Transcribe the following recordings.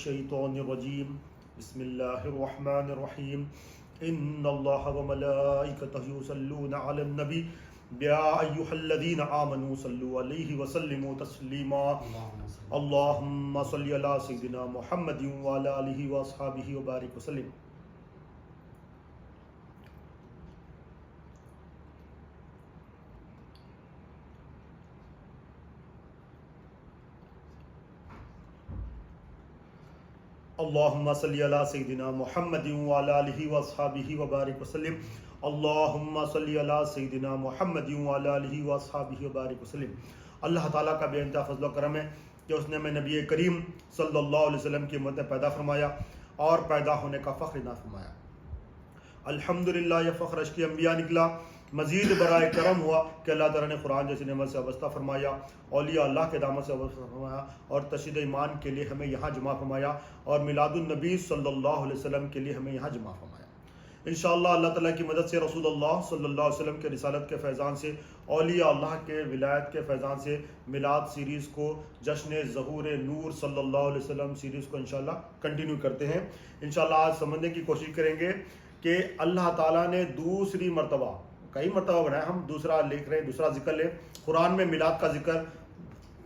الشیطان الرجیم بسم اللہ الرحمن الرحیم ان اللہ وملائکتہ یصلون علی النبی یا ایہا الذین آمنوا صلوا علیہ وسلموا تسلیما اللہم صلی علی سیدنا محمد وعلی آلہ واصحابہ وبارک وسلم. اللہم صلی علی سیدنا محمد وعلی آلہ واصحابہ وبارک وسلم. اللہم صلی علی سیدنا محمد وعلی آلہ واصحابہ وبارک وسلم. اللہ تعالیٰ کا بے انتہا فضل و کرم ہے کہ اس نے ہمیں نبی کریم صلی اللہ علیہ وسلم کی امت میں پیدا فرمایا اور پیدا ہونے کا فخر عنایت فرمایا. الحمدللہ یہ فخر اشکی انبیاء نکلا. مزید برائے کرم ہوا کہ اللہ تعالیٰ نے قرآن جیسی نعمت سے وابستہ فرمایا، اولیاء اللہ کے دامن سے وابستہ فرمایا اور تشہید ایمان کے لیے ہمیں یہاں جمع فرمایا اور میلاد النبی صلی اللہ علیہ وسلم کے لیے ہمیں یہاں جمع فرمایا. انشاءاللہ اللہ تعالیٰ کی مدد سے رسول اللہ صلی اللہ علیہ وسلم کے رسالت کے فیضان سے، اولیاء اللہ کے ولایت کے فیضان سے میلاد سیریز کو، جشن ظہور نور صلی اللہ علیہ وسلم سیریز کو انشاءاللہ کنٹینیو کرتے ہیں. انشاءاللہ آج سمجھنے کی کوشش کریں گے کہ اللہ تعالیٰ نے دوسری مرتبہ، کئی مرتبہ بنایا، ہم دوسرا لکھ رہے ہیں، دوسرا ذکر لیں. قرآن میں میلاد کا ذکر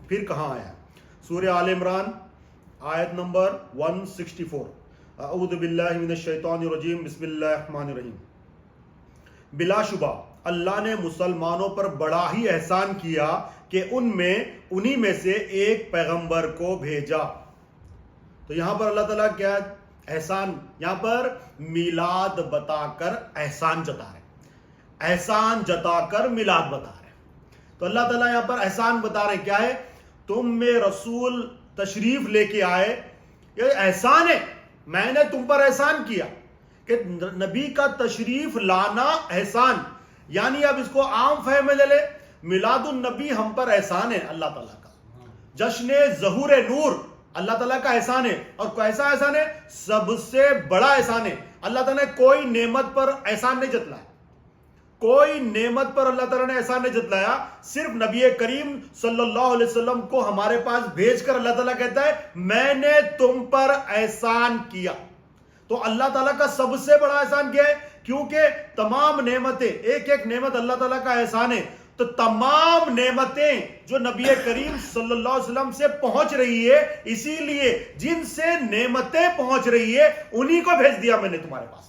پھر کہاں آیا؟ سورہ آل عمران آیت نمبر 164. اعوذ باللہ من الشیطان الرجیم بسم اللہ الرحمن الرحیم. بلا شبہ اللہ نے مسلمانوں پر بڑا ہی احسان کیا کہ انہی میں سے ایک پیغمبر کو بھیجا. تو یہاں پر اللہ تعالیٰ کیا احسان، یہاں پر میلاد بتا کر احسان جتا رہے، احسان جتا کر میلاد بتا رہے ہیں. تو اللہ تعالیٰ یہاں پر احسان بتا رہے ہیں کیا ہے؟ تم میں رسول تشریف لے کے آئے، یہ احسان ہے، میں نے تم پر احسان کیا کہ نبی کا تشریف لانا احسان. یعنی اب اس کو عام فہم میں لے لے، میلاد النبی ہم پر احسان ہے اللہ تعالیٰ کا. جشن ظہور نور اللہ تعالیٰ کا احسان ہے، اور کیسا احسان ہے؟ سب سے بڑا احسان ہے. اللہ تعالیٰ نے کوئی نعمت پر احسان نہیں جتلایا، کوئی نعمت پر اللہ تعالیٰ نے احسان نہیں جتلایا. صرف نبی کریم صلی اللہ علیہ وسلم کو ہمارے پاس بھیج کر اللہ تعالیٰ کہتا ہے میں نے تم پر احسان کیا. تو اللہ تعالیٰ کا سب سے بڑا احسان کیا ہے؟ کیونکہ تمام نعمتیں، ایک ایک نعمت اللہ تعالیٰ کا احسان ہے. تو تمام نعمتیں جو نبی کریم صلی اللہ علیہ وسلم سے پہنچ رہی ہے، اسی لیے جن سے نعمتیں پہنچ رہی ہے انہی کو بھیج دیا میں نے تمہارے پاس.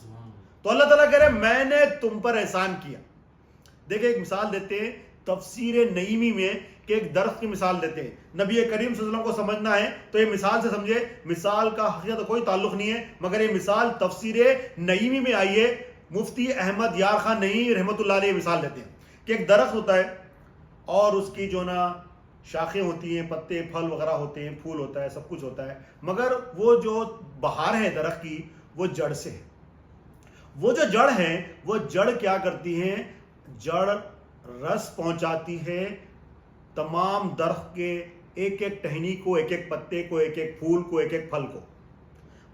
تو اللہ تعالیٰ کہہ رہے ہیں میں نے تم پر احسان کیا. دیکھیں ایک مثال دیتے ہیں تفسیر نعیمی میں، کہ ایک درخت کی مثال دیتے ہیں. نبی کریم صلی اللہ علیہ وسلم کو سمجھنا ہے تو یہ مثال سے سمجھے. مثال کا حقیقت کوئی تعلق نہیں ہے، مگر یہ مثال تفسیر نعیمی میں آئی ہے. مفتی احمد یار خان نعیمی رحمۃ اللہ علیہ مثال دیتے ہیں کہ ایک درخت ہوتا ہے اور اس کی جو نا شاخیں ہوتی ہیں، پتے پھل وغیرہ ہوتے ہیں، پھول ہوتا ہے، سب کچھ ہوتا ہے، مگر وہ جو بہار ہے درخت کی وہ جڑ سے ہے. وہ جو جڑ ہیں، وہ جڑ کیا کرتی ہیں؟ جڑ رس پہنچاتی ہے تمام درخت کے ایک ایک ٹہنی کو، ایک ایک پتے کو، ایک ایک پھول کو، ایک ایک پھل کو.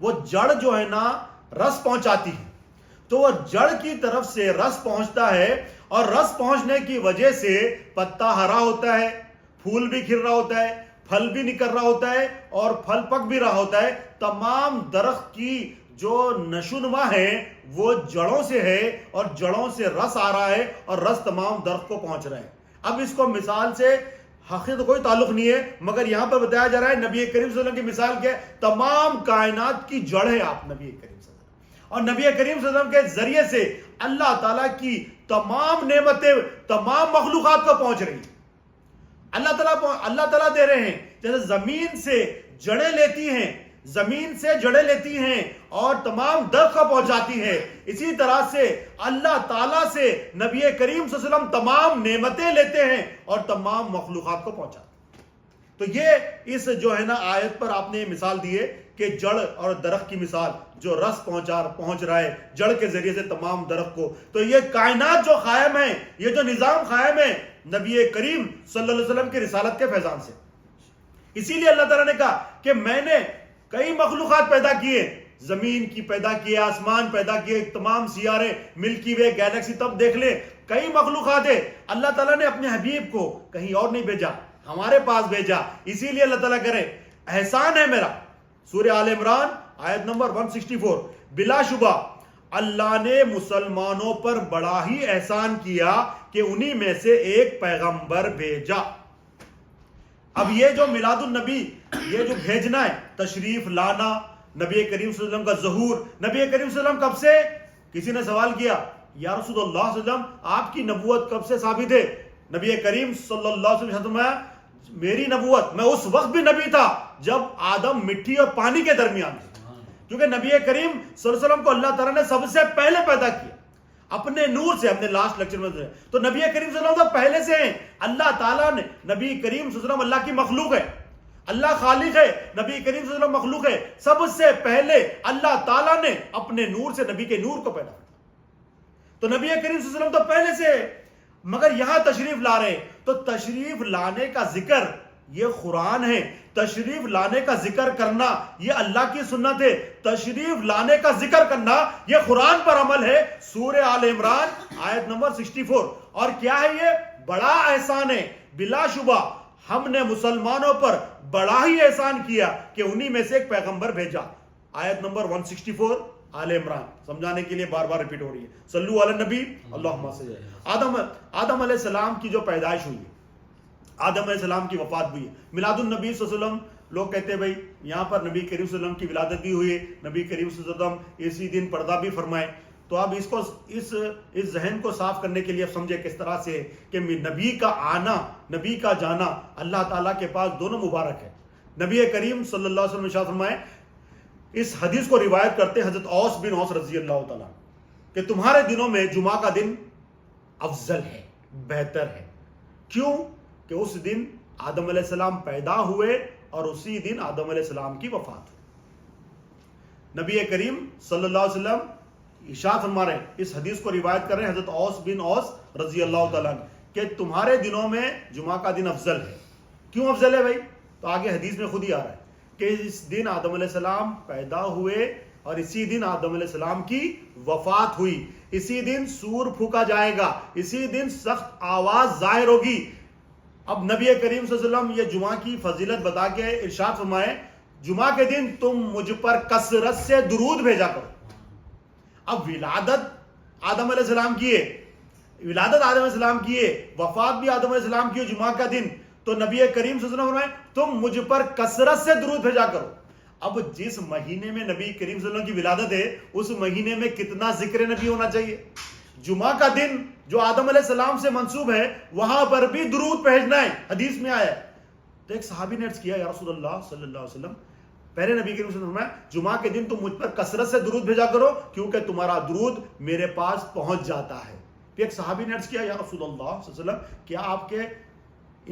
وہ جڑ جو ہے نا رس پہنچاتی ہے. تو وہ جڑ کی طرف سے رس پہنچتا ہے، اور رس پہنچنے کی وجہ سے پتا ہرا ہوتا ہے، پھول بھی کھل رہا ہوتا ہے، پھل بھی نکل رہا ہوتا ہے، اور پھل پک بھی رہا ہوتا ہے. تمام درخت کی جو نشوونما ہے وہ جڑوں سے ہے، اور جڑوں سے رس آ رہا ہے، اور رس تمام درخت کو پہنچ رہا ہے. اب اس کو مثال سے حقیقت کوئی تعلق نہیں ہے، مگر یہاں پر بتایا جا رہا ہے نبی کریم صلی اللہ علیہ وسلم کی مثال کیا ہے؟ تمام کائنات کی جڑ ہے آپ نبی کریم صلی اللہ علیہ وسلم، اور نبی کریم صلی اللہ علیہ وسلم کے ذریعے سے اللہ تعالیٰ کی تمام نعمتیں تمام مخلوقات کو پہنچ رہی ہیں. اللہ تعالیٰ دے رہے ہیں. جیسے زمین سے جڑیں لیتی ہیں، زمین سے جڑیں لیتی ہیں اور تمام درخت کو پہنچاتی ہے، اسی طرح سے اللہ تعالیٰ سے نبی کریم صلی اللہ علیہ وسلم تمام نعمتیں لیتے ہیں اور تمام مخلوقات کو پہنچاتے ہیں. تو یہ اس جو ہے نا آیت پر آپ نے مثال دی ہے کہ جڑ اور درخت کی مثال، جو رس پہنچ رہا ہے جڑ کے ذریعے سے تمام درخت کو. تو یہ کائنات جو قائم ہے، یہ جو نظام قائم ہے نبی کریم صلی اللہ علیہ وسلم کی رسالت کے فیضان سے. اسی لیے اللہ تعالیٰ نے کہا کہ میں نے کئی مخلوقات پیدا کیے، زمین کی پیدا کیے، آسمان پیدا کیے، تمام سیارے، ملکی وے، گیلیکسی، تب دیکھ لیں کئی مخلوقات ہے. اللہ تعالیٰ نے اپنے حبیب کو کہیں اور نہیں بھیجا، ہمارے پاس بھیجا. اسی لیے اللہ تعالیٰ کرے احسان ہے میرا سورہ آل عمران آیت نمبر 164. بلا شبہ اللہ نے مسلمانوں پر بڑا ہی احسان کیا کہ انہی میں سے ایک پیغمبر بھیجا. اب یہ جو میلاد النبی، یہ جو بھیجنا ہے، تشریف لانا، نبی کریم صلی اللہ علیہ وسلم کا ظہور. نبی کریم صلی اللہ علیہ وسلم کب سے، کسی نے سوال کیا یا رسول اللہ صلی اللہ علیہ وسلم آپ کی نبوت کب سے ثابت ہے؟ نبی کریم صلی اللہ علیہ وسلم نے میری نبوت، میں اس وقت بھی نبی تھا جب آدم مٹی اور پانی کے درمیان تھے، کیونکہ نبی کریم صلی اللہ علیہ وسلم کو اللہ تعالیٰ نے سب سے پہلے پیدا کیا اپنے نور سے. ہم نے لاسٹ لیکچر میں تو نبی کریم صلی اللہ علیہ وسلم تو پہلے سے ہیں. اللہ تعالیٰ نے نبی کریم صلی اللہ علیہ وسلم اللہ کی مخلوق ہے، اللہ خالق ہے، نبی کریم صلی اللہ علیہ وسلم مخلوق ہے. سب سے پہلے اللہ تعالیٰ نے اپنے نور سے نبی کے نور کو پیدا کیا. تو نبی کریم صلی اللہ علیہ وسلم تو پہلے سے ہے، مگر یہاں تشریف لا رہے ہیں. تو تشریف لانے کا ذکر یہ قرآن ہے، تشریف لانے کا ذکر کرنا یہ اللہ کی سنت ہے، تشریف لانے کا ذکر کرنا یہ قرآن پر عمل ہے. سورہ آل عمران آیت نمبر 64. اور کیا ہے یہ بڑا احسان ہے. بلا شبہ ہم نے مسلمانوں پر بڑا ہی احسان کیا کہ انہی میں سے ایک پیغمبر بھیجا. آیت نمبر 164 آل عمران، سمجھانے کے لیے بار بار ریپیٹ ہو رہی ہے. صلو علی النبی اللہم صلی. آدم علیہ السلام کی جو پیدائش ہوئی ہے، آدم علیہ السلام کی وفات بھی ہے. میلاد النبی صلی اللہ علیہ وسلم، لوگ کہتے ہیں بھائی یہاں پر نبی کریم صلی اللہ علیہ وسلم کی ولادت بھی ہوئی ہے، نبی کریم صلی اللہ علیہ وسلم اسی دن پردہ بھی فرمائے. تو اب اس کو اس ذہن کو صاف کرنے کے لیے اب سمجھے کس طرح سے کہ نبی کا آنا، نبی کا جانا اللہ تعالیٰ کے پاس دونوں مبارک ہے. نبی کریم صلی اللہ علیہ وسلم نے ارشاد فرمائے، اس حدیث کو روایت کرتے حضرت اوس بن اوس رضی اللہ تعالیٰ کہ تمہارے دنوں میں جمعہ کا دن افضل ہے، بہتر ہے. کیوں؟ کہ اس دن آدم علیہ السلام پیدا ہوئے اور اسی دن آدم علیہ السلام کی وفات ہوئی. نبی کریم صلی اللہ علیہ وسلم ارشاد فرما رہے ہیں، اس حدیث کو روایت کر رہے ہیں حضرت اوس بن اوس رضی اللہ تعالیٰ کہ تمہارے دنوں میں جمعہ کا دن افضل ہے. کیوں افضل ہے بھائی؟ تو آگے حدیث میں خود ہی آ رہا ہے کہ اس دن آدم علیہ السلام پیدا ہوئے اور اسی دن آدم علیہ السلام کی وفات ہوئی. اسی دن سور پھونکا جائے گا، اسی دن سخت آواز ظاہر ہوگی. اب نبی کریم صلی اللہ علیہ وسلم یہ جمعہ کی فضیلت بتا کے ارشاد فرمائے، جمعہ کے دن تم مجھ پر کثرت سے درود بھیجا کرو. اب ولادت آدم علیہ السلام کی ہے، ولادت آدم علیہ السلام کی ہے، وفات بھی آدم علیہ السلام کی ہے جمعہ کا دن. تو نبی کریم صلی اللہ علیہ وسلم فرمائے تم مجھ پر کثرت سے درود بھیجا کرو. اب جس مہینے میں نبی کریم صلی اللہ علیہ وسلم کی ولادت ہے اس مہینے میں کتنا ذکر نبی ہونا چاہیے. جمعہ کا دن جو آدم علیہ السلام سے منسوب ہے وہاں پر بھی درود بھیجنا ہے، حدیث میں آیا ہے. تو ایک صحابی نے عرض کیا یا رسول اللہ صلی اللہ علیہ وسلم، پہلے نبی کریم صلی اللہ علیہ وسلم نے جمعہ کے دن تم مجھ پر کثرت سے درود بھیجا کرو کیونکہ تمہارا درود میرے پاس پہنچ جاتا ہے. پھر ایک صحابی نے عرض کیا یا رسول اللہ صلی اللہ علیہ وسلم، کیا آپ کے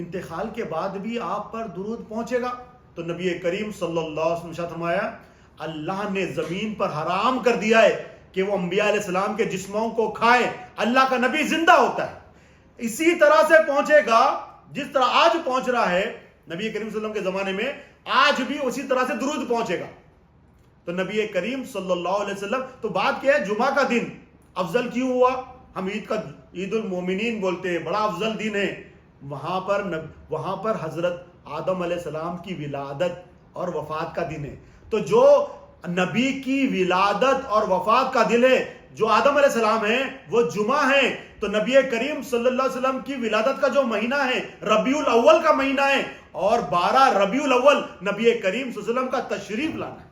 انتقال کے بعد بھی آپ پر درود پہنچے گا؟ تو نبی کریم صلی اللہ علیہ وسلم نے فرمایا اللہ نے زمین پر حرام کر دیا ہے کہ وہ انبیاء علیہ السلام کے جسموں کو کھائے. اللہ کا نبی زندہ ہوتا ہے، اسی طرح سے پہنچے گا جس طرح آج پہنچ رہا ہے. نبی کریم صلی اللہ علیہ وسلم کے زمانے میں آج بھی اسی طرح سے درود پہنچے گا. تو نبی کریم صلی اللہ علیہ وسلم، تو بات کیا ہے جمعہ کا دن افضل کیوں ہوا؟ ہم عید المومنین بولتے ہیں، بڑا افضل دن ہے. وہاں پر حضرت آدم علیہ السلام کی ولادت اور وفات کا دن ہے. تو جو نبی کی ولادت اور وفات کا دن ہے، جو آدم علیہ السلام ہیں وہ جمعہ ہیں. تو نبی کریم صلی اللہ علیہ وسلم کی ولادت کا جو مہینہ ہے ربیع الاول کا مہینہ ہے، اور 12 ربیع الاول نبی کریم صلی اللہ علیہ وسلم کا تشریف لانا ہے.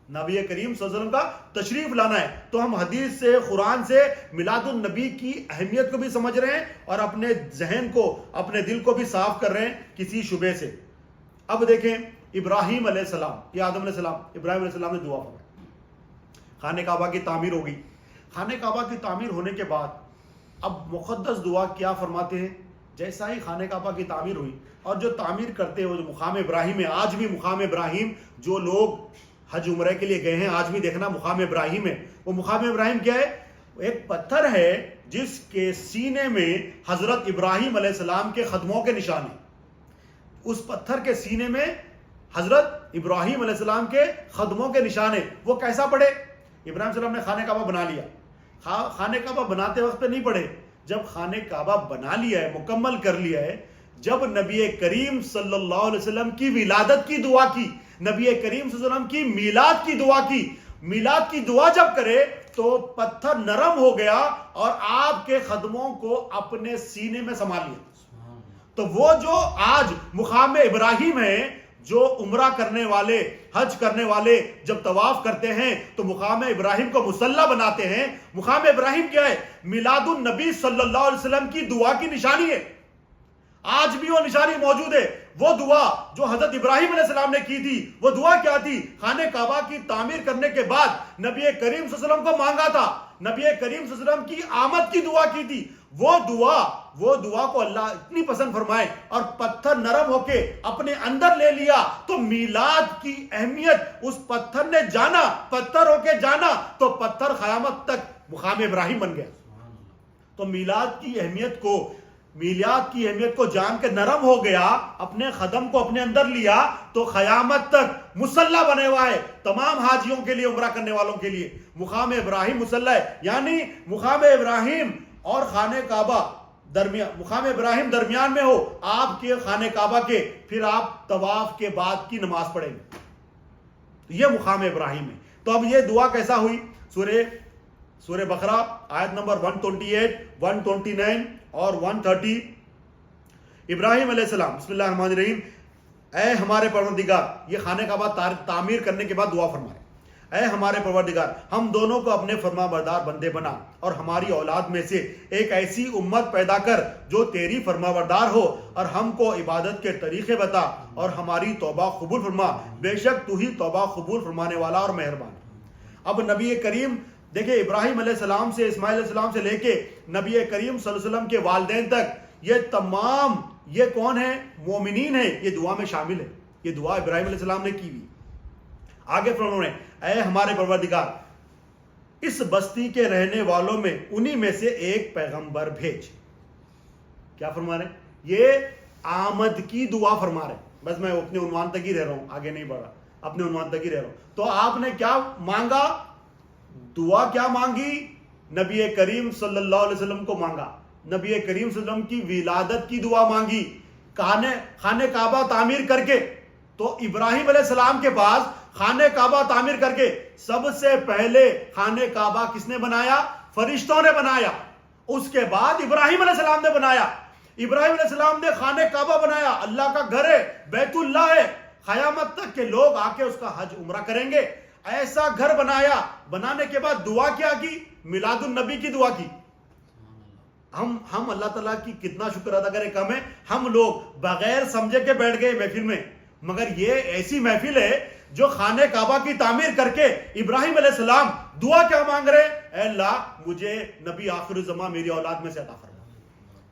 نبی کریم صلی اللہ علیہ وسلم کا تشریف لانا ہے. تو ہم حدیث سے، قرآن سے میلاد النبی کی اہمیت کو بھی سمجھ رہے ہیں اور اپنے ذہن کو، اپنے دل کو بھی صاف کر رہے ہیں کسی شبے سے. اب دیکھیں ابراہیم علیہ السلام، یہ آدم علیہ السلام، ابراہیم علیہ السلام نے دعا فرمائی، خانہ کعبہ کی تعمیر ہو گئی. خانہ کعبہ کی تعمیر ہونے کے بعد اب مقدس دعا کیا فرماتے ہیں؟ جیسا ہی خانہ کعبہ کی تعمیر ہوئی اور جو تعمیر کرتے ہیں وہ جو مقام ابراہیم ہے، آج بھی مقام ابراہیم جو لوگ حج عمرہ کے لیے گئے ہیں آج بھی دیکھنا مقام ابراہیم ہے. وہ مقام ابراہیم کیا ہے؟ ایک پتھر ہے جس کے سینے میں حضرت ابراہیم علیہ السلام کے قدموں کے نشان ہیں. اس پتھر کے سینے میں حضرت ابراہیم علیہ السلام کے قدموں کے نشان ہیں. وہ کیسا پڑے؟ ابراہیم علیہ السلام نے خانہ کعبہ بنا لیا. خانہ کعبہ بناتے وقت پہ نہیں پڑھے، جب خانہ کعبہ بنا لیا ہے، مکمل کر لیا ہے، جب نبی کریم صلی اللہ علیہ وسلم کی ولادت کی دعا کی، نبی کریم صلی اللہ علیہ وسلم کی میلاد کی دعا کی. میلاد کی دعا جب کرے تو پتھر نرم ہو گیا اور آپ کے قدموں کو اپنے سینے میں سما لیا. تو وہ جو آج مقام ابراہیم ہے، جو عمرہ کرنے والے، حج کرنے والے جب طواف کرتے ہیں تو مقام ابراہیم کو مصلی بناتے ہیں. مقام ابراہیم کیا ہے؟ میلاد النبی صلی اللہ علیہ وسلم کی دعا کی نشانی ہے. آج بھی وہ نشانی موجود ہے. وہ دعا جو حضرت ابراہیم علیہ السلام نے کی تھی، وہ دعا کیا تھی؟ خانہ کعبہ کی تعمیر کرنے کے بعد نبی کریم صلی اللہ علیہ وسلم کو مانگا تھا. نبی کریم صلی اللہ علیہ وسلم کی آمد کی دعا کی تھی. وہ دعا کو اللہ اتنی پسند فرمائے اور پتھر نرم ہو کے اپنے اندر لے لیا. تو میلاد کی اہمیت اس پتھر نے جانا، پتھر ہو کے جانا تو پتھر قیامت تک مقام ابراہیم بن گیا. تو میلاد کی اہمیت کو جان کے نرم ہو گیا، اپنے قدم کو اپنے اندر لیا تو قیامت تک مصلی بنے ہوا ہے تمام حاجیوں کے لیے، عمرہ کرنے والوں کے لیے. مقام ابراہیم مصلی ہے، یعنی مقام ابراہیم اور خانہ کعبہ مقام ابراہیم درمیان میں ہو آپ کے خانہ کعبہ کے، پھر آپ طواف کے بعد کی نماز پڑھیں گے. یہ مقام ابراہیم ہے. تو اب یہ دعا کیسا ہوئی؟ سورہ بقرہ آیت نمبر 128، 129 اور 130. ابراہیم علیہ السلام، بسم اللہ الرحمن الرحیم. اے ہمارے پروردگار، یہ خانہ کعبہ تعمیر کرنے کے بعد دعا فرمائے. اے ہمارے پروردگار، ہم دونوں کو اپنے فرما بردار بندے بنا اور ہماری اولاد میں سے ایک ایسی امت پیدا کر جو تیری فرما بردار ہو، اور ہم کو عبادت کے طریقے بتا اور ہماری توبہ قبول فرما. بے شک تو ہی توبہ قبول فرمانے والا اور مہربان. اب نبی کریم دیکھیں، ابراہیم علیہ السلام سے اسماعیل علیہ السلام سے لے کے نبی کریم صلی اللہ علیہ وسلم کے والدین تک، یہ تمام یہ کون ہیں؟ مومنین ہیں. یہ دعا میں شامل ہے. یہ دعا ابراہیم علیہ السلام نے کی ہوئی. آگے فرمانے، اے ہمارے پروردگار، اس بستی کے رہنے والوں میں انہی میں سے ایک پیغمبر بھیج. کیا فرما رہے ہیں؟ یہ آمد کی دعا فرما رہے ہیں. بس میں اپنے عنوان تک ہی رہ رہا ہوں، آگے نہیں بڑھ رہا، اپنے عنوان تک ہی رہ رہا ہوں. تو آپ نے کیا مانگا؟ دعا کیا مانگی؟ نبی کریم صلی اللہ علیہ وسلم کو مانگا. نبی کریم صلی اللہ علیہ وسلم کی ولادت کی دعا مانگی. خانہ کعبہ تعمیر کر کے، تو ابراہیم علیہ السلام کے پاس خانہ کعبہ تعمیر کر کے سب سے پہلے خانہ کعبہ کس نے بنایا؟ فرشتوں نے بنایا. اس کے بعد ابراہیم علیہ السلام نے بنایا. ابراہیم علیہ السلام نے خانہ کعبہ بنایا. اللہ کا گھر ہے، بیت اللہ ہے. قیامت تک کے لوگ آ کے اس کا حج عمرہ کریں گے. ایسا گھر بنایا. بنانے کے بعد دعا کیا کی؟ میلاد النبی کی دعا کی. ہم اللہ تعالیٰ کی کتنا شکر ادا کریں، کم ہے. ہم لوگ بغیر سمجھے کے بیٹھ گئے محفل میں، مگر یہ ایسی محفل ہے جو خانہ کعبہ کی تعمیر کر کے ابراہیم علیہ السلام دعا کیا مانگ رہے؟ اے اللہ، مجھے نبی آخر الزمان میری اولاد میں سے عطا فرما.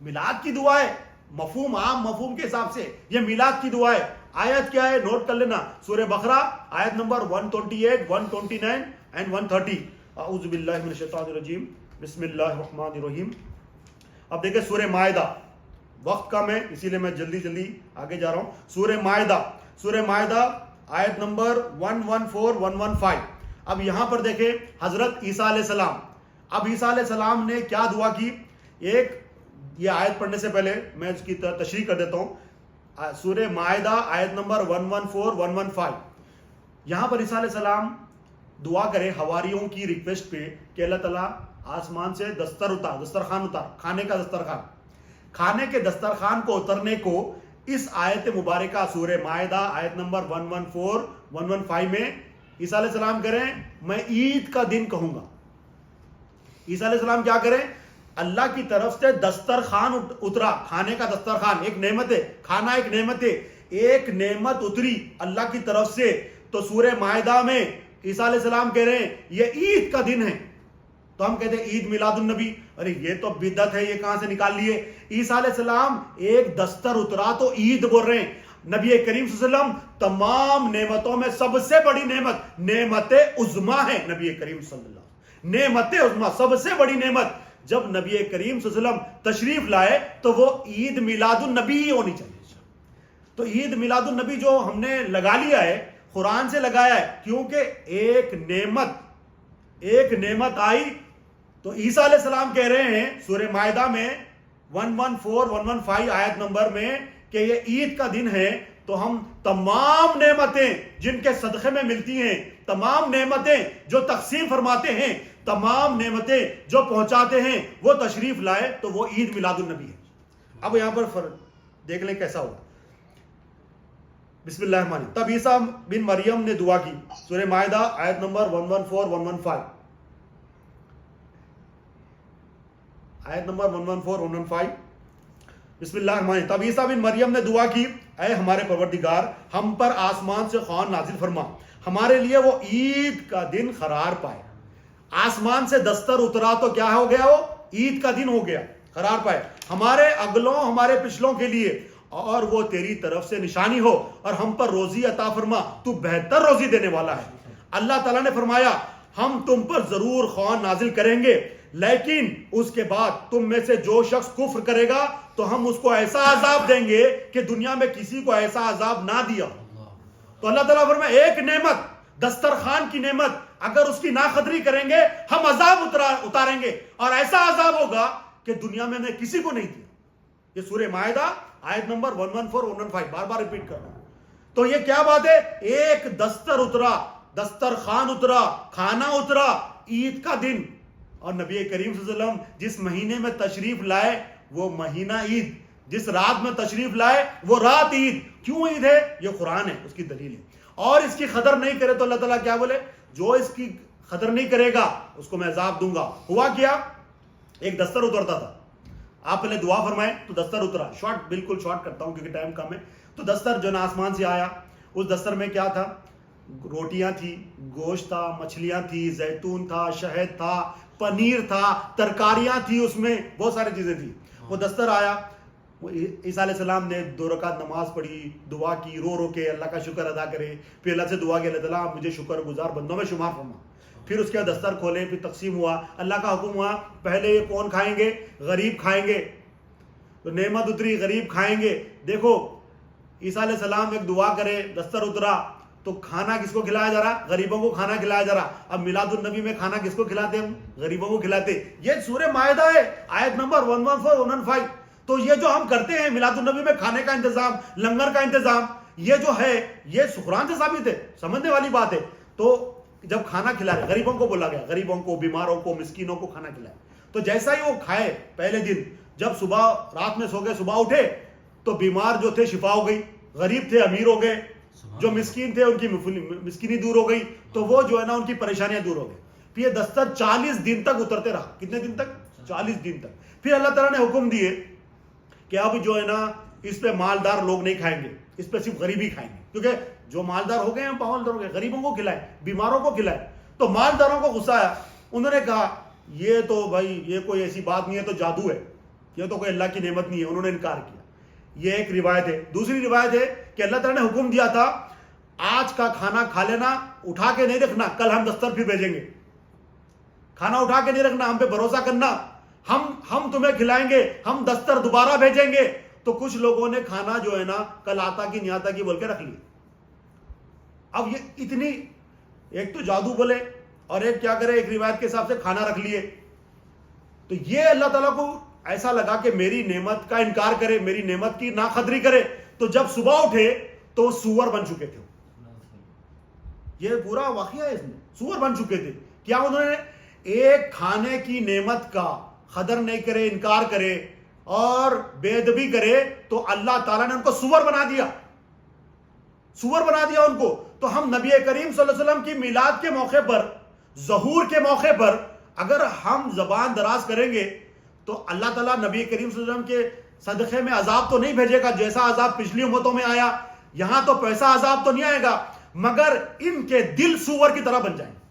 میلاد کی دعا ہے. مفہوم، عام مفہوم کے حساب سے یہ میلاد کی دعا ہے. آیت کیا ہے؟ نوٹ کر لینا. سورہ بقرہ آیت نمبر 128، 129 and 130. اعوذ باللہ من الشیطان الرجیم، بسم اللہ الرحمن الرحیم. اب دیکھیں سورہ مائدہ، وقت کم ہے اسی لیے میں جلدی آگے جا رہا ہوں. سورہ مائدہ آیت نمبر 114، 115. اب یہاں پر دیکھیں حضرت عیسیٰ علیہ السلام. اب عیسیٰ علیہ السلام نے کیا دعا کی؟ یہ آیت پڑھنے سے پہلے میں اس کی تشریح کر دیتا ہوں. سورہ مائدہ آیت نمبر 114، 115. یہاں پر عیسیٰ علیہ السلام دعا کرے حواریوں کی ریکویسٹ پہ کہ اللہ تعالیٰ آسمان سے دسترخوان اتار، کھانے کا دسترخوان. کھانے کے دسترخوان کو اترنے کو اس آیت مبارکہ سورہ مائدہ آیت نمبر 114، 115 میں عیسیٰ علیہ السلام کریں میں عید کا دن کہوں گا. عیسیٰ علیہ السلام کیا کریں؟ اللہ کی طرف سے دسترخوان اترا، کھانے کا دسترخوان ایک نعمت ہے، کھانا ایک نعمت ہے. ایک نعمت اتری اللہ کی طرف سے. تو سورہ مائدہ میں عیسیٰ علیہ السلام کہہ رہے ہیں یہ عید کا دن ہے. تو ہم کہتے ہیں عید میلاد النبی، ارے یہ تو بدعت ہے، یہ کہاں سے نکال لیے؟ عیسیٰ علیہ السلام ایک دستر اترا تو عید بول رہے ہیں. نبی کریم صلی اللہ علیہ وسلم تمام نعمتوں میں سب سے بڑی نعمت عظمیٰ ہے. نبی کریم صلی اللہ علیہ وسلم نعمت عظمیٰ، سب سے بڑی نعمت. جب نبی کریم صلی اللہ علیہ وسلم تشریف لائے تو وہ عید میلاد النبی ہی ہونی چاہیے. تو عید میلاد النبی جو ہم نے لگا لیا ہے، قرآن سے لگایا ہے، کیونکہ ایک نعمت آئی. تو عیسیٰ علیہ السلام کہہ رہے ہیں سورہ مائدہ میں 114، 115 آیت نمبر میں کہ یہ عید کا دن ہے. تو ہم تمام نعمتیں جن کے صدقے میں ملتی ہیں، تمام نعمتیں جو تقسیم فرماتے ہیں، تمام نعمتیں جو پہنچاتے ہیں، وہ تشریف لائے تو وہ عید میلاد النبی ہے۔ اب یہاں پر فرق دیکھ لیں کیسا ہوگا۔ بسم اللہ الرحمن الرحیم۔ تب عیسیٰ بن مریم نے دعا کی، سورہ مائدہ آیت نمبر 114-115، آیت نمبر 114-115۔ بسم اللہ الرحمن الرحیم۔ تب عیسیٰ بن مریم نے دعا کی، اے ہمارے پروردگار، ہم پر آسمان سے خوان نازل فرما، ہمارے لیے وہ عید کا دن قرار پائے۔ آسمان سے دستر اترا تو کیا ہو گیا؟ وہ عید کا دن ہو گیا، قرار پائے ہمارے اگلوں ہمارے پچھلوں کے لیے، اور وہ تیری طرف سے نشانی ہو، اور ہم پر روزی عطا فرما، تو بہتر روزی دینے والا ہے۔ اللہ تعالیٰ نے فرمایا ہم تم پر ضرور خوان نازل کریں گے، لیکن اس کے بعد تم میں سے جو شخص کفر کرے گا تو ہم اس کو ایسا عذاب دیں گے کہ دنیا میں کسی کو ایسا عذاب نہ دیا۔ تو اللہ تعالیٰ فرمایا ایک نعمت، دسترخوان کی نعمت، اگر اس کی ناقدری کریں گے ہم عذاب اتاریں گے، اور ایسا عذاب ہوگا کہ دنیا میں نے کسی کو نہیں دیا۔ یہ سورہ مائدہ آیت نمبر 114-115 بار بار ریپیٹ کر رہا ہوں۔ تو یہ کیا بات ہے؟ ایک دستر اترا، دسترخوان اترا، کھانا اترا عید کا دن، اور نبی کریم صلی اللہ علیہ وسلم جس مہینے میں تشریف لائے وہ مہینہ عید، جس رات میں تشریف لائے وہ رات عید۔ کیوں عید ہے؟ یہ قرآن ہے، اس کی دلیل ہے۔ اور اس کی قدر نہیں کرے تو اللہ تعالیٰ کیا بولے؟ جو اس کی قدر نہیں کرے گا اس کو میں عذاب دوں گا۔ ہوا کیا؟ ایک دستر اترتا تھا، آپ پہلے دعا فرمائیں تو دستر اترا، بالکل شارٹ کرتا ہوں کیونکہ ٹائم کم ہے۔ تو دستر جو نا آسمان سے آیا، اس دستر میں کیا تھا؟ روٹیاں تھی، گوشت تھا، مچھلیاں تھی، زیتون تھا، شہد تھا، پنیر تھا، ترکاریاں تھی، اس میں بہت ساری چیزیں تھی۔ وہ دستر آیا، عیسیٰ علیہ السلام نے 2 رکعت نماز پڑھی، دعا کی، رو رو کے اللہ کا شکر ادا کرے، پھر اللہ سے دعا کی اللہ تعالیٰ مجھے شکر گزار بندوں میں شمار فرما۔ پھر اس کے بعد دستر کھولے، پھر تقسیم ہوا، اللہ کا حکم ہوا پہلے یہ کون کھائیں گے؟ غریب کھائیں گے۔ تو نعمت اتری، غریب کھائیں گے۔ دیکھو عیسیٰ علیہ السلام ایک دعا کرے، دستر اترا، تو کھانا کس کو کھلایا جا رہا؟ غریبوں کو کھانا کھلایا جا رہا۔ اب میلاد النبی میں کھانا کس کو کھلاتے؟ ہم غریبوں کو کھلاتے۔ یہ سورہ مائدہ ہے، آیت نمبر 114-115۔ تو یہ جو ہم کرتے ہیں میلاد النبی میں کھانے کا انتظام، لنگر کا انتظام، یہ جو ہے یہ قرآن سے ثابت ہے، سمجھنے والی بات ہے۔ تو جب کھانا کھلائے، غریبوں کو بولا گیا، غریبوں کو، بیماروں کو، مسکینوں کو کھانا کھلائے۔ تو جیسا ہی وہ کھائے پہلے دن، جب صبح رات میں سو گئے، صبح اٹھے تو بیمار جو تھے شفا ہو گئی، غریب تھے امیر ہو گئے، جو مسکین تھے ان کی مسکینی دور ہو گئی، تو وہ جو ہے نا ان کی پریشانیاں دور ہو گئی۔ پھر یہ دستر 40 دن تک اترتے رہا۔ کتنے دن تک؟ 40 دن تک۔ پھر اللہ تعالیٰ نے حکم دیے کہ اب جو ہے نا اس پہ مالدار لوگ نہیں کھائیں گے، اس پہ صرف غریب ہی کھائیں گے، کیونکہ جو مالدار ہو گئے ہیں پاولدار ہو گئے، غریبوں کو کھلائے، بیماروں کو کھلائے۔ تو مالداروں کو غصہ آیا، انہوں نے کہا یہ تو بھائی یہ کوئی ایسی بات نہیں ہے، تو جادو ہے، یہ تو کوئی اللہ کی نعمت نہیں ہے، انہوں نے انکار کیا۔ یہ ایک روایت ہے۔ دوسری روایت ہے کہ اللہ تعالیٰ نے حکم دیا تھا آج کا کھانا کھا لینا، اٹھا کے نہیں رکھنا، کل ہم دستر پھر بھیجیں گے۔ کھانا اٹھا کے نہیں رکھنا، ہم پہ بھروسہ کرنا، ہم تمہیں کھلائیں گے، ہم دستر دوبارہ بھیجیں گے۔ تو کچھ لوگوں نے کھانا جو ہے نا کل آتا کی نہیں آتا کی بول کے رکھ لیا۔ اب یہ اتنی، ایک تو جادو بولے اور ایک کیا کرے، ایک روایت کے حساب سے کھانا رکھ لیے۔ تو یہ اللہ تعالیٰ کو ایسا لگا کہ میری نعمت کا انکار کرے، میری نعمت کی ناقدری کرے۔ تو جب صبح اٹھے تو سور بن چکے تھے، یہ پورا واقعہ ہے، اس میں سور بن چکے تھے۔ کیا انہوں نے ایک کھانے کی نعمت کا قدر نہیں کرے، انکار کرے اور بے ادبی کرے، تو اللہ تعالیٰ نے ان کو سور بنا دیا، سور بنا دیا ان کو۔ تو ہم نبی کریم صلی اللہ علیہ وسلم کی میلاد کے موقع پر، ظہور کے موقع پر اگر ہم زبان دراز کریں گے تو اللہ تعالیٰ نبی کریم صلی اللہ علیہ وسلم کے صدقے میں عذاب تو نہیں بھیجے گا جیسا عذاب پچھلی امتوں میں آیا، یہاں تو پیسہ عذاب تو نہیں آئے گا، مگر ان کے دل سور کی طرح بن جائیں گے۔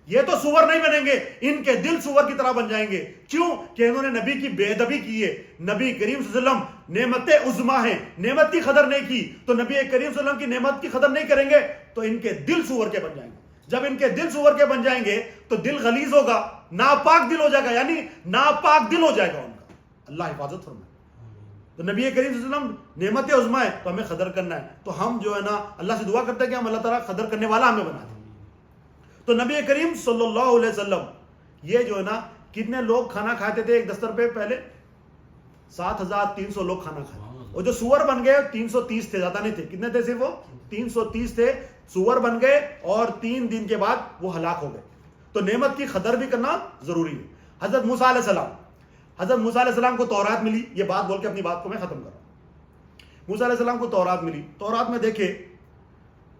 یہ تو سور نہیں بنیں گے، ان کے دل سور کی طرح بن جائیں گے۔ کیوں؟ کہ انہوں نے نبی کی بے ادبی کی ہے۔ نبی کریم صلی اللہ علیہ وسلم نعمت عظمیٰ ہیں، نعمت کی قدر نہیں کی، تو نبی کریم صلی اللہ علیہ وسلم کی نعمت کی قدر نہیں کریں گے تو ان کے دل سور کے بن جائیں گے۔ جب ان کے دل سور کے بن جائیں گے تو دل غلیظ ہوگا، ناپاک دل ہو جائے گا، یعنی ناپاک دل ہو جائے گا ان کا۔ اللہ حفاظت فرمائے۔ تو نبی کریم صلی اللہ علیہ وسلم نعمت عظمیٰ ہے تو ہمیں قدر کرنا ہے۔ تو ہم جو ہے نا اللہ سے دعا کرتے ہیں کہ ہم اللہ تعالیٰ قدر کرنے والا ہمیں بنا دیں۔ تو نبی کریم صلی اللہ علیہ وسلم یہ جو ہے نا کتنے لوگ کھانا کھاتے تھے ایک دستر پہ؟ پہلے 7300 لوگ کھانا کھاتے، وہ جو سور بن گئے 330 تھے، زیادہ نہیں تھے. کتنے تھے صرف وہ؟ 330 تھے. سور بن گئے اور 3 دن کے بعد وہ ہلاک ہو گئے. تو نعمت کی قدر بھی کرنا ضروری ہے. حضرت موسیٰ علیہ السلام کو تورات ملی. یہ بات بول کے اپنی بات کو میں ختم کر رہا ہوں. موسیٰ علیہ السلام کو تورات ملی. تورات میں دیکھے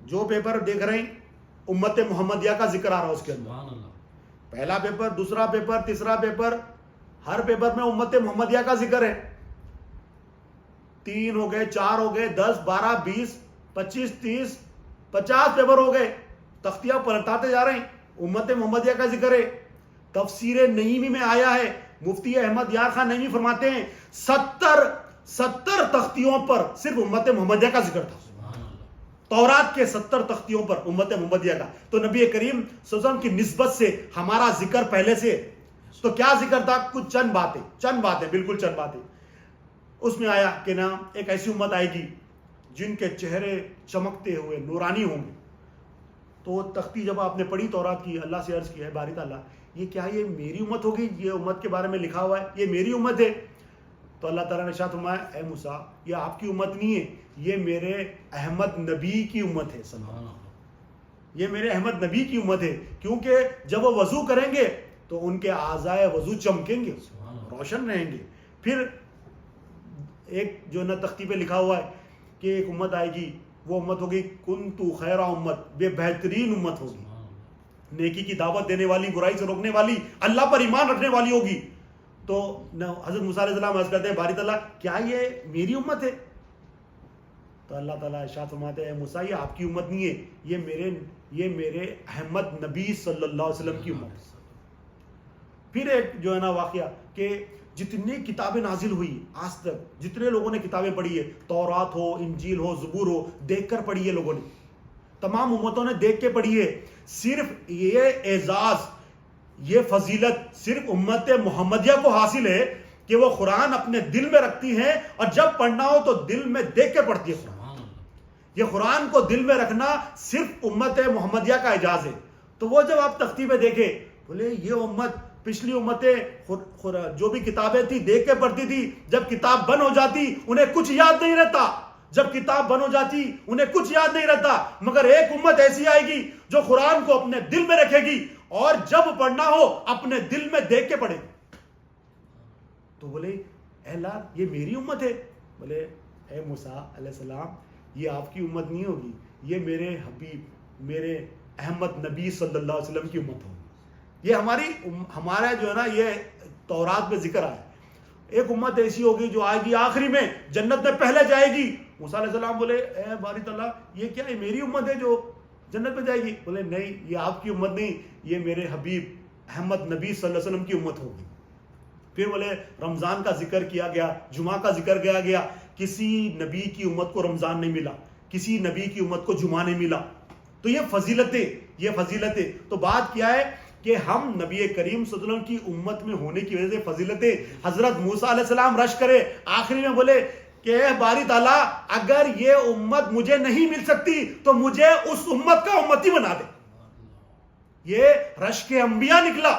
جو پیپر دیکھ رہے ہیں امت محمدیہ کا ذکر آ رہا ہے اس کے اندر. پہلا پیپر، دوسرا پیپر، تیسرا پیپر، ہر پیپر میں امت محمدیہ کا ذکر ہے. 3 ہو گئے، 4 ہو گئے، 10 12 20 25 30 50 پیپر ہو گئے. تختیاں پلٹاتے جا رہے ہیں، امت محمدیہ کا ذکر ہے. تفسیر نعیمی میں آیا ہے، مفتی احمد یار خان نعیمی فرماتے ہیں 70 تختیوں پر صرف امت محمدیہ کا ذکر تھا. تورات کے 70 تختیوں پر امت محمدیہ کا. تو نبی کریم صلی اللہ علیہ وسلم کی نسبت سے ہمارا ذکر پہلے سے. تو کیا ذکر تھا؟ کچھ چند باتیں، بالکل چند باتیں. اس میں آیا کہ نا ایک ایسی امت آئے گی جن کے چہرے چمکتے ہوئے نورانی ہوں گے. تو تختی جب آپ نے پڑھی تورات کی، اللہ سے عرض کی ہے باری تعالیٰ یہ کیا یہ میری امت ہوگی؟ یہ امت کے بارے میں لکھا ہوا ہے یہ میری امت ہے. تو اللہ تعالیٰ نے ارشاد فرمایا اے موسیٰ یہ آپ کی امت نہیں ہے، یہ میرے احمد نبی کی امت ہے. یہ میرے احمد نبی کی امت ہے، کیونکہ جب وہ وضو کریں گے تو ان کے اعضائے وضو چمکیں گے، روشن رہیں گے. پھر ایک جو نا تختی پہ لکھا ہوا ہے کہ ایک امت آئے گی، وہ امت ہوگی کنتو خیر امت، بے بہترین امت ہوگی، نیکی کی دعوت دینے والی، برائی سے روکنے والی، اللہ پر ایمان رکھنے والی ہوگی. تو حضرت موسیٰ علیہ السلام عرض کرتے ہیں باری تعالیٰ کیا یہ میری امت ہے؟ تو اللہ تعالیٰ ارشاد فرماتے ہیں موسیٰ یہ آپ کی امت نہیں ہے، یہ میرے احمد نبی صلی اللہ علیہ وسلم کی امت ہے. پھر ایک جو ہے نا واقعہ کہ جتنی کتابیں نازل ہوئی آج تک، جتنے لوگوں نے کتابیں پڑھی ہے، تورات ہو، انجیل ہو، زبور ہو، دیکھ کر پڑھی ہے لوگوں نے، تمام امتوں نے دیکھ کے پڑھی ہے. صرف یہ اعزاز، یہ فضیلت صرف امت محمدیہ کو حاصل ہے کہ وہ قرآن اپنے دل میں رکھتی ہیں اور جب پڑھنا ہو تو دل میں دیکھ کے پڑھتی ہے قرآن. یہ قرآن کو دل میں رکھنا صرف امت محمدیہ کا اعزاز ہے. تو وہ جب آپ تختی پہ دیکھے بولے یہ امت، پچھلی امتیں جو بھی کتابیں تھی دیکھ کے پڑھتی تھی، جب کتاب بند ہو جاتی انہیں کچھ یاد نہیں رہتا، جب کتاب بند ہو جاتی انہیں کچھ یاد نہیں رہتا. مگر ایک امت ایسی آئے گی جو قرآن کو اپنے دل میں رکھے گی اور جب پڑھنا ہو اپنے دل میں دیکھ کے پڑھے. تو بولے اے اللہ یہ میری امت ہے. بولے اے موسیٰ علیہ السلام یہ آپ کی امت نہیں ہوگی، یہ میرے حبیب، میرے احمد نبی صلی اللہ علیہ وسلم کی امت ہوگی. یہ ہمارا جو ہے نا یہ تورات میں ذکر آیا. ایک امت ایسی ہوگی جو آئے گی آخری میں، جنت میں پہلے جائے گی. موسیٰ علیہ السلام بولے اے باری تعالیٰ یہ کیا ہے میری امت ہے جو جنت میں جائے گی؟ بولے نہیں یہ آپ کی امت نہیں، یہ میرے حبیب احمد نبی صلی اللہ علیہ وسلم کی امت ہوگی. پھر بولے رمضان کا ذکر کیا گیا، جمعہ کا ذکر کیا گیا. کسی نبی کی امت کو رمضان نہیں ملا، کسی نبی کی امت کو جمعہ نہیں ملا. تو یہ فضیلتیں. تو بات کیا ہے کہ ہم نبی کریم صلی اللہ علیہ وسلم کی امت میں ہونے کی وجہ سے فضیلتیں. حضرت موسیٰ علیہ السلام رش کرے آخری میں بولے کہ اے باری تعالیٰ اگر یہ امت مجھے نہیں مل سکتی تو مجھے اس امت کا امتی بنا دے. یہ رش کے انبیاء نکلا.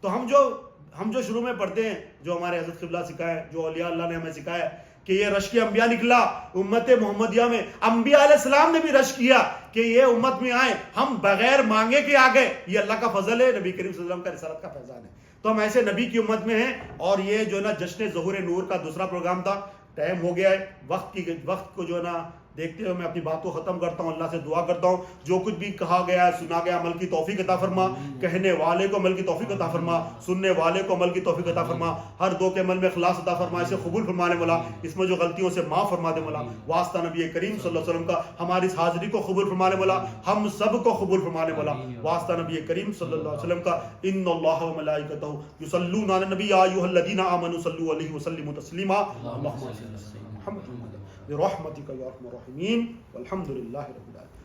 تو ہم جو شروع میں پڑھتے ہیں، جو ہمارے حضرت قبلہ سکھایا، جو اولیاء اللہ نے ہمیں سکھایا کہ یہ رش کے انبیاء نکلا امت محمدیہ میں. انبیاء علیہ السلام نے بھی رش کیا کہ یہ امت میں آئیں، ہم بغیر مانگے کے آ گئے. یہ اللہ کا فضل ہے، نبی کریم صلی اللہ علیہ وسلم کا رسالت کا فیضان ہے. تو ہم ایسے نبی کی امت میں ہیں. اور یہ جو ہے نا جشن ظہور نور کا دوسرا پروگرام تھا. ٹائم ہو گیا ہے، وقت کو جو ہے نا دیکھتے ہوئے میں اپنی بات کو ختم کرتا ہوں. اللہ سے دعا کرتا ہوں جو کچھ بھی کہا گیا سنا گیا عمل کی توفیق عطا فرما، کہنے والے کو عمل کی توفیق عطا فرما، سننے والے کو عمل کی توفیق عطا فرما، ہر دو کے عمل میں اخلاص عطا فرما، اسے قبول فرمانے مولا، اس میں جو غلطیوں سے معاف فرما دے مولا. واسطہ نبی کریم صلی اللہ علیہ وسلم کا ہماری اس حاضری کو قبول فرمانے مولا، ہم سب کو قبول فرمانے مولا. واسطہ نبی کریم صلی اللہ علیہ وسلم کا ان اللہ و ملائکتہ یصلون علی النبی یا ایھا الذین آمنوا صلوا علیہ وسلموا تسلیما. اللهم صل علی محمد برحمتک یا ارحم الراحمین والحمد للہ رب العالمین.